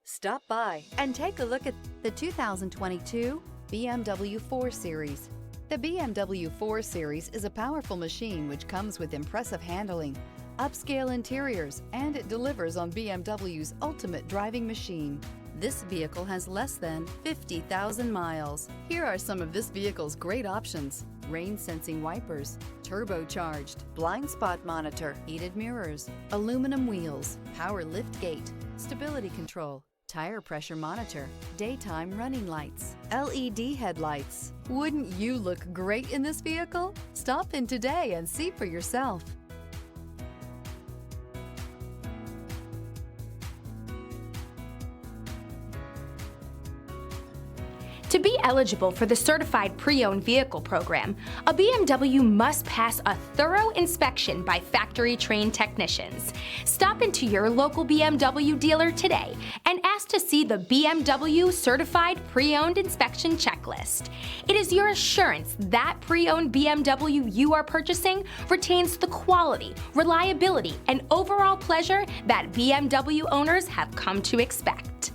Stop by and take a look at the 2022 BMW 4 Series. The BMW 4 Series is a powerful machine which comes with impressive handling, upscale interiors, and it delivers on BMW's ultimate driving machine. This vehicle has less than 50,000 miles. Here are some of this vehicle's great options: rain-sensing wipers, turbocharged, blind spot monitor, heated mirrors, aluminum wheels, power lift gate, stability control, tire pressure monitor, daytime running lights, LED headlights. Wouldn't you look great in this vehicle? Stop in today and see for yourself. To be eligible for the Certified Pre-Owned Vehicle Program, a BMW must pass a thorough inspection by factory-trained technicians. Stop into your local BMW dealer today and ask to see the BMW Certified Pre-Owned Inspection Checklist. It is your assurance that pre-owned BMW you are purchasing retains the quality, reliability, and overall pleasure that BMW owners have come to expect.